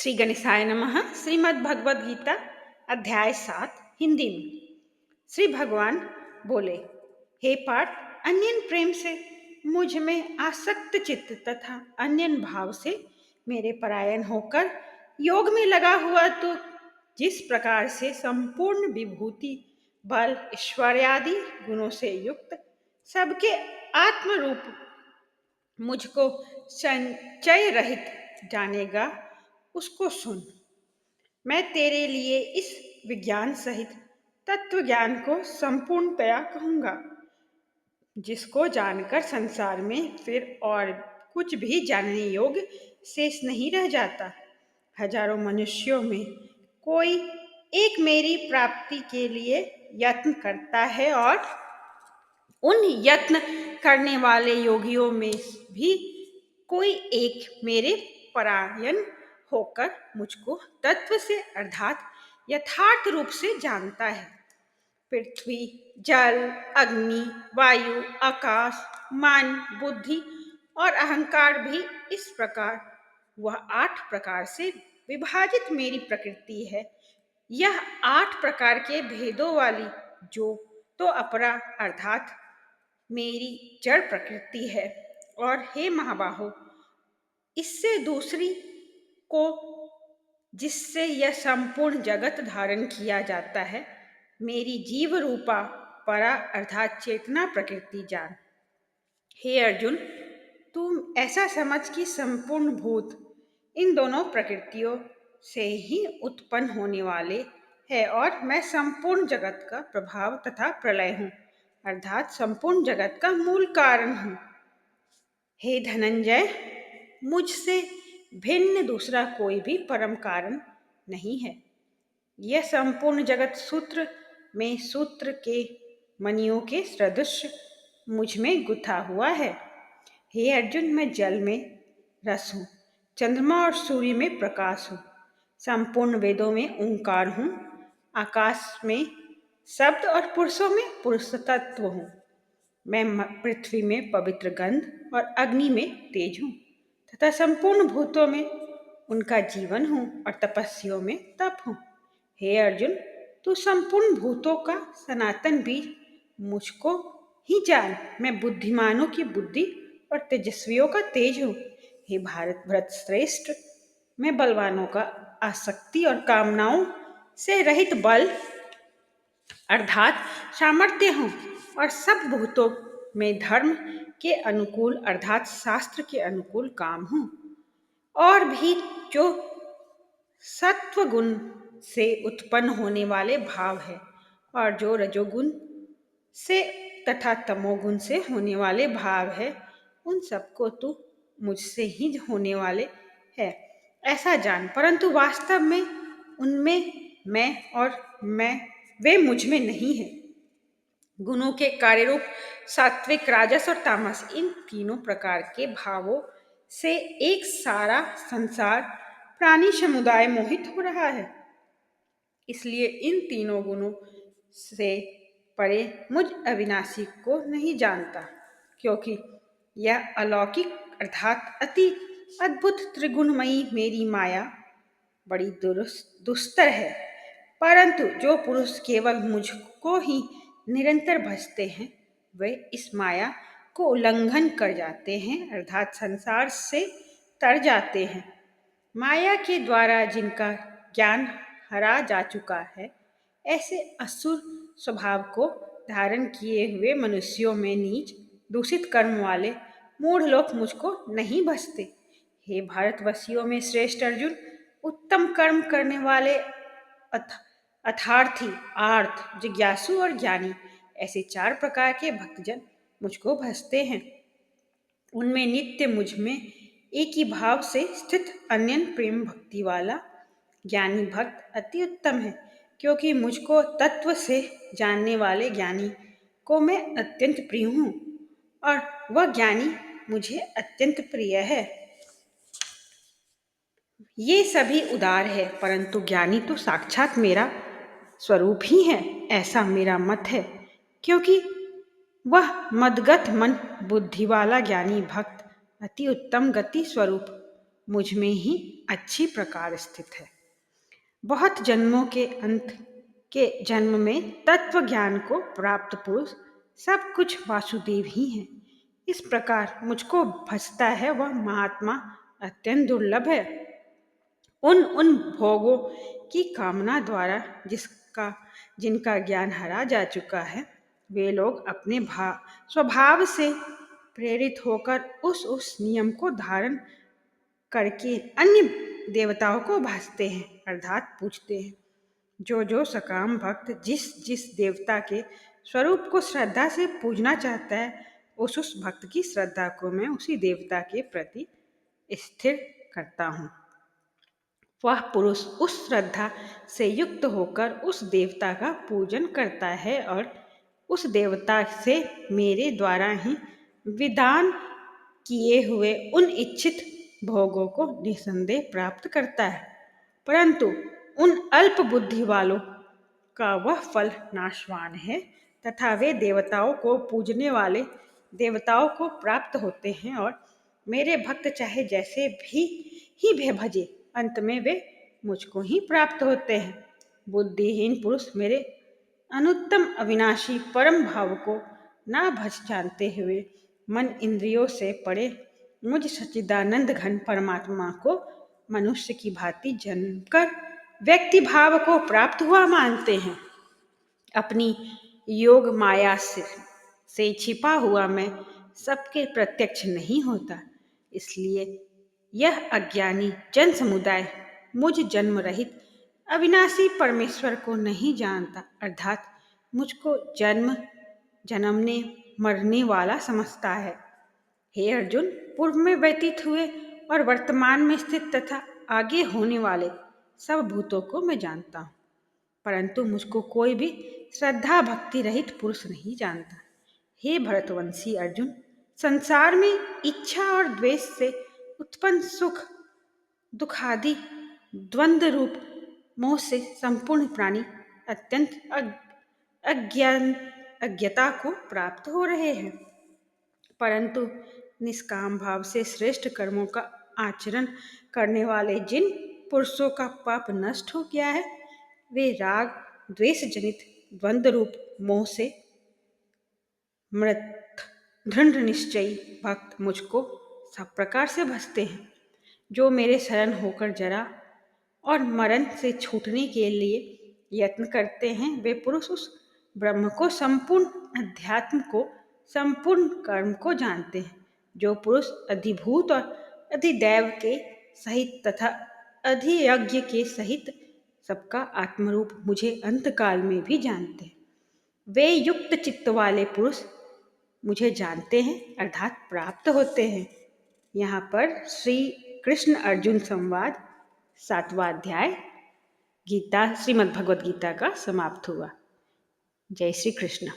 श्री गणेशाय नमः। श्रीमद् भगवद गीता अध्याय 7 हिंदी में। श्री भगवान बोले, हे पार्थ, अन्यन प्रेम से मुझ में आसक्त चित्त तथा अन्यन भाव से मेरे परायण होकर योग में लगा हुआ तो जिस प्रकार से संपूर्ण विभूति बल ऐश्वर्यादि गुणों से युक्त सबके आत्मरूप मुझको संचय रहित जानेगा, उसको सुन। मैं तेरे लिए इस विज्ञान सहित तत्व ज्ञान को संपूर्णतया कहूंगा, जिसको जानकर संसार में फिर और कुछ भी जानने योग्य शेष नहीं रह जाता। हजारों मनुष्यों में कोई एक मेरी प्राप्ति के लिए यत्न करता है और उन यत्न करने वाले योगियों में भी कोई एक मेरे परायण होकर मुझको तत्व से अर्थात यथार्थ रूप से जानता है। पृथ्वी, जल, अग्नि, वायु, आकाश, मन, बुद्धि और अहंकार भी इस प्रकार वह 8 प्रकार से विभाजित मेरी प्रकृति है। यह 8 प्रकार के भेदों वाली जो तो अपरा अर्थात मेरी जड़ प्रकृति है। और हे महाबाहो, इससे दूसरी को जिससे यह संपूर्ण जगत धारण किया जाता है, मेरी जीव रूपा परा अर्थात चेतना प्रकृति जान। हे अर्जुन, तुम ऐसा समझ कि संपूर्ण भूत इन दोनों प्रकृतियों से ही उत्पन्न होने वाले हैं और मैं संपूर्ण जगत का प्रभाव तथा प्रलय हूँ, अर्थात संपूर्ण जगत का मूल कारण हूँ। हे धनंजय, मुझसे भिन्न दूसरा कोई भी परम कारण नहीं है। यह संपूर्ण जगत सूत्र में सूत्र के मणियों के सदृश मुझ में गुथा हुआ है। हे अर्जुन, मैं जल में रस हूँ, चंद्रमा और सूर्य में प्रकाश हूँ, संपूर्ण वेदों में ओंकार हूँ, आकाश में शब्द और पुरुषों में पुरुष तत्व हूँ। मैं पृथ्वी में पवित्र गंध और अग्नि में तेज हूँ तथा संपूर्ण भूतों में उनका जीवन हूँ और तपस्वियों में तप हूँ। हे अर्जुन, तू संपूर्ण भूतों का सनातन बीज मुझको ही जान। मैं बुद्धिमानों की बुद्धि और तेजस्वियों का तेज हूँ। हे भारत भरत श्रेष्ठ, मैं बलवानों का आसक्ति और कामनाओं से रहित बल अर्थात सामर्थ्य हूँ और सब भूतों में धर्म के अनुकूल अर्थात शास्त्र के अनुकूल काम हूँ। और भी जो सत्व गुण से उत्पन्न होने वाले भाव है और जो रजोगुण से तथा तमोगुण से होने वाले भाव है, उन सबको तू मुझसे ही होने वाले है ऐसा जान। परंतु वास्तव में उनमें मैं और मैं वे मुझ में नहीं है। गुणों के कार्यरूप सात्विक, राजस और तामस, इन तीनों प्रकार के भावों से एक सारा संसार प्राणी समुदाय मोहित हो रहा है। इसलिए इन तीनों गुणों से परे मुझ अविनाशी को नहीं जानता, क्योंकि यह अलौकिक अर्थात अति अद्भुत त्रिगुणमयी मेरी माया बड़ी दुस्तर है। परंतु जो पुरुष केवल मुझको ही निरंतर भजते हैं, वे इस माया को उल्लंघन कर जाते हैं अर्थात संसार से तर जाते हैं। माया के द्वारा जिनका ज्ञान हरा जा चुका है, ऐसे असुर स्वभाव को धारण किए हुए मनुष्यों में नीच दूषित कर्म वाले मूढ़ लोग मुझको नहीं भजते। हे भारतवासियों में श्रेष्ठ अर्जुन, उत्तम कर्म करने वाले अर्थार्थी, आर्थ, जिज्ञासु और ज्ञानी, ऐसे 4 प्रकार के भक्तजन मुझको भजते हैं। उनमें नित्य मुझ में एक ही भाव से स्थित अन्य प्रेम भक्ति वाला ज्ञानी भक्त अति उत्तम है, क्योंकि मुझको तत्व से जानने वाले ज्ञानी को मैं अत्यंत प्रिय हूँ और वह ज्ञानी मुझे अत्यंत प्रिय है। ये सभी उदार है, परंतु ज्ञानी तो साक्षात मेरा स्वरूप ही है, ऐसा मेरा मत है। क्योंकि वह मदगत मन बुद्धि वाला ज्ञानी भक्त अति उत्तम गति स्वरूप मुझ में ही अच्छी प्रकार स्थित है। बहुत जन्मों के अंत के जन्म में तत्व ज्ञान को प्राप्त पुरुष सब कुछ वासुदेव ही है। इस प्रकार मुझको भजता है वह महात्मा अत्यंत दुर्लभ है। उन भोगों की कामना द्वारा जिनका ज्ञान हरा जा चुका है, वे लोग अपने स्वभाव से प्रेरित होकर उस नियम को धारण करके अन्य देवताओं को भासते हैं अर्थात पूजते हैं। जो सकाम भक्त जिस देवता के स्वरूप को श्रद्धा से पूजना चाहता है, उस भक्त की श्रद्धा को मैं उसी देवता के प्रति स्थिर करता हूँ। वह पुरुष उस श्रद्धा से युक्त होकर उस देवता का पूजन करता है और उस देवता से मेरे द्वारा ही विधान किए हुए उन इच्छित भोगों को निसंदेह प्राप्त करता है। परंतु उन अल्प बुद्धि वालों का वह फल नाशवान है तथा वे देवताओं को पूजने वाले देवताओं को प्राप्त होते हैं और मेरे भक्त चाहे जैसे भी ही वे भजे, अंत में वे मुझको ही प्राप्त होते हैं। बुद्धिहीन पुरुष मेरे अनुत्तम अविनाशी परम भाव को ना भज जानते हुए मन इंद्रियों से परे मुझ सच्चिदानंद घन परमात्मा को मनुष्य की भांति जन्मकर व्यक्ति भाव को प्राप्त हुआ मानते हैं। अपनी योग माया से छिपा हुआ मैं सबके प्रत्यक्ष नहीं होता, इसलिए यह अज्ञानी जन समुदाय मुझ जन्म रहित अविनाशी परमेश्वर को नहीं जानता अर्थात मुझको जन्मने मरने वाला समझता है। हे अर्जुन, पूर्व में व्यतीत हुए और वर्तमान में स्थित तथा आगे होने वाले सब भूतों को मैं जानता हूँ, परंतु मुझको कोई भी श्रद्धा भक्ति रहित पुरुष नहीं जानता। हे भरतवंशी अर्जुन, संसार में इच्छा और द्वेष से उत्पन्न सुख दुखादि द्वंद्व रूप मोह से संपूर्ण प्राणी अत्यंत अज्ञता को प्राप्त हो रहे हैं, परंतु निष्काम भाव से श्रेष्ठ कर्मों का आचरण करने वाले जिन पुरुषों का पाप नष्ट हो गया है, वे राग द्वेष जनित द्वंद्व रूप मोह से मृत दृढ़ निश्चयी भक्त मुझको सब प्रकार से भजते हैं। जो मेरे शरण होकर जरा और मरण से छूटने के लिए यत्न करते हैं, वे पुरुष उस ब्रह्म को संपूर्ण अध्यात्म को संपूर्ण कर्म को जानते हैं। जो पुरुष अधिभूत और अधिदैव के सहित तथा अधियज्ञ के सहित सबका आत्मरूप मुझे अंतकाल में भी जानते हैं, वे युक्त चित्त वाले पुरुष मुझे जानते हैं अर्थात प्राप्त होते हैं। यहाँ पर श्री कृष्ण अर्जुन संवाद 7वां अध्याय गीता श्रीमद् भगवद गीता का समाप्त हुआ। जय श्री कृष्ण।